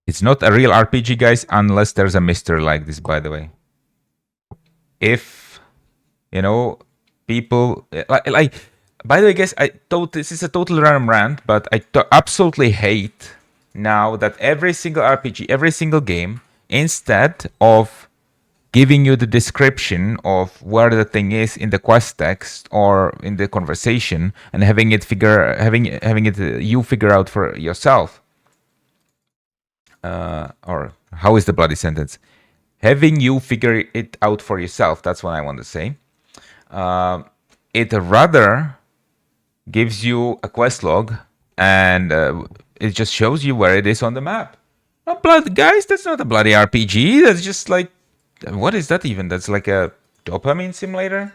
It's not a real RPG, guys, unless there's a mystery like this, by the way. If, you know, people like by the way, guys, I thought this is a total random rant, but I absolutely hate now that every single RPG, every single game, instead of giving you the description of where the thing is in the quest text or in the conversation and having it you figure out for yourself, or how is the bloody sentence, having you figure it out for yourself, that's what I want to say. It rather gives you a quest log, and it just shows you where it is on the map. Oh, guys, that's not a bloody RPG. That's just like, what is that even? That's like a dopamine simulator.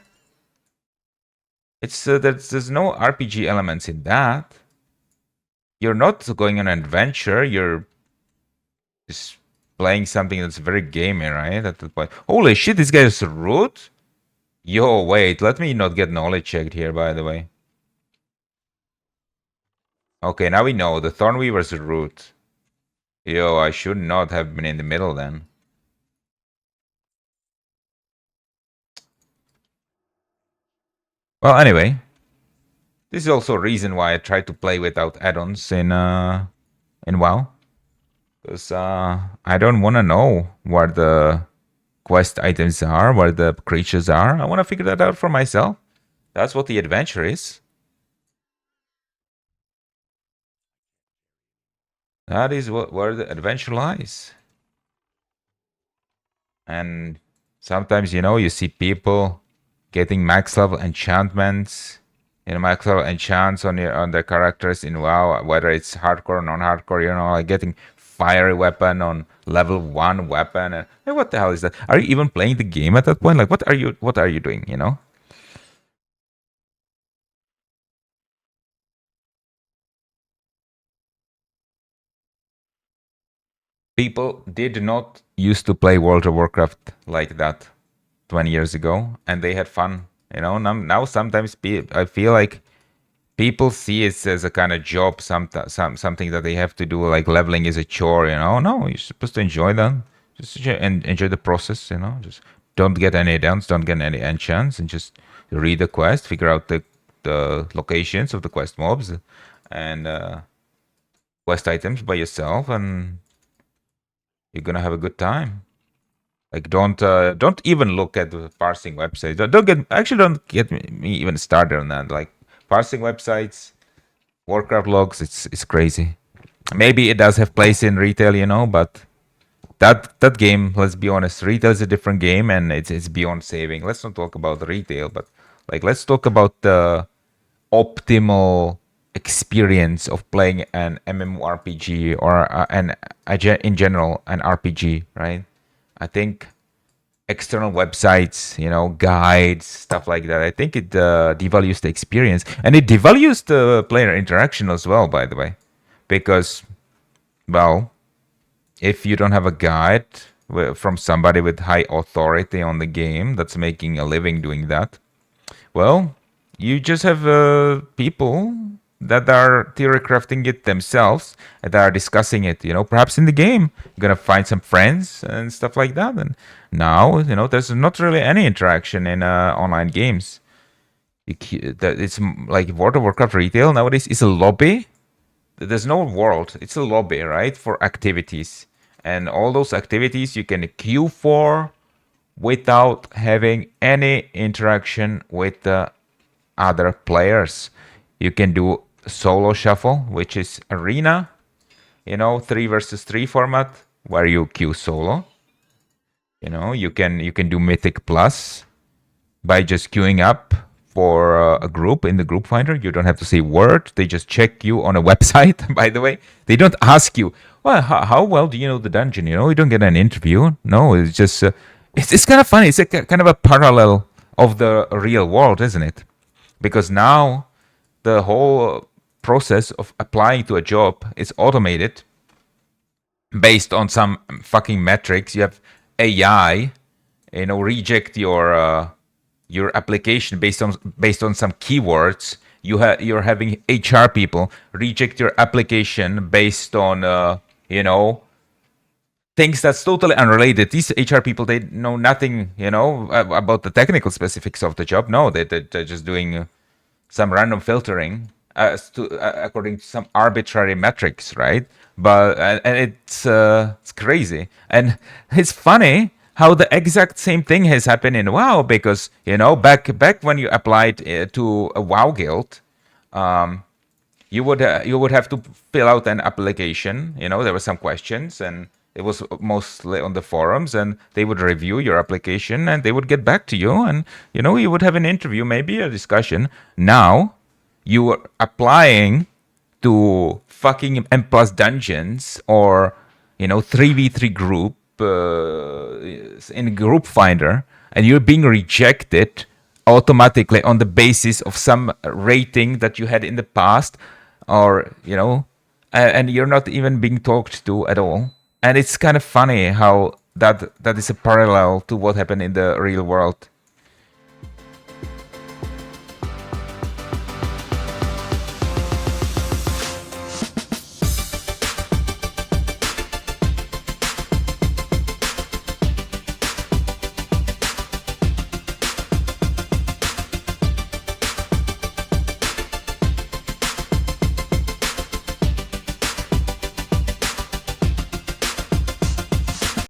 It's there's no RPG elements in that. You're not going on an adventure. You're just playing something that's very gamey, right? At the point. Holy shit, this guy is root. Yo, wait, let me not get knowledge checked here, by the way. Okay, now we know the Thornweaver's a root. Yo, I should not have been in the middle then. Well, anyway, this is also a reason why I try to play without add-ons in WoW, because I don't want to know where the quest items are, where the creatures are. I want to figure that out for myself. That's what the adventure is. That is where the adventure lies. And sometimes, you see people getting max level enchantments, max level enchants on their characters in WoW, whether it's hardcore or non-hardcore, like getting fiery weapon on level 1 weapon. And hey, what the hell is that? Are you even playing the game at that point? Like, what are you doing? People did not used to play World of Warcraft like that 20 years ago, and they had fun. Now sometimes I feel like people see it as a kind of job, something that they have to do, like leveling is a chore. No, you're supposed to enjoy that. Just enjoy the process. Just don't get any add-ons, don't get any enchants, and just read the quest, figure out the locations of the quest mobs and quest items by yourself, and you're gonna have a good time. Like, don't even look at the parsing websites. Don't get me even started on that. Like, parsing websites, Warcraft logs, it's crazy. Maybe it does have place in retail, but that game, let's be honest, retail is a different game, and it's beyond saving. Let's not talk about retail, but like, let's talk about the optimal experience of playing an MMORPG or in general an RPG, right? I think external websites, guides, stuff like that. I think it devalues the experience, and it devalues the player interaction as well, by the way, because, well, if you don't have a guide from somebody with high authority on the game that's making a living doing that, well, you just have people that are theory crafting it themselves, that are discussing it, perhaps in the game. You're going to find some friends and stuff like that. And now, there's not really any interaction in online games. It's like World of Warcraft retail nowadays is a lobby. There's no world. It's a lobby, right, for activities. And all those activities you can queue for without having any interaction with the other players. You can do solo shuffle, which is arena, 3 versus 3 format, where you queue solo. You can do Mythic Plus by just queuing up for a group in the group finder. You don't have to say word. They just check you on a website, by the way. They don't ask you, well, how well do you know the dungeon? You don't get an interview. No, it's just, it's kind of funny. It's kind of a parallel of the real world, isn't it? Because now the whole process of applying to a job is automated based on some fucking metrics. You have AI, reject your application based on some keywords. You're having HR people reject your application based on things that's totally unrelated. These HR people, they know nothing, about the technical specifics of the job. No, they're just doing some random filtering according to some arbitrary metrics, right? But and it's crazy, and it's funny how the exact same thing has happened in WoW, because back when you applied to a WoW guild, you would have to fill out an application. There were some questions, and it was mostly on the forums, and they would review your application and they would get back to you, and you would have an interview, maybe a discussion. Now you are applying to fucking M plus dungeons, or 3v3 group in Group Finder, and you're being rejected automatically on the basis of some rating that you had in the past, or and you're not even being talked to at all. And it's kind of funny how that is a parallel to what happened in the real world.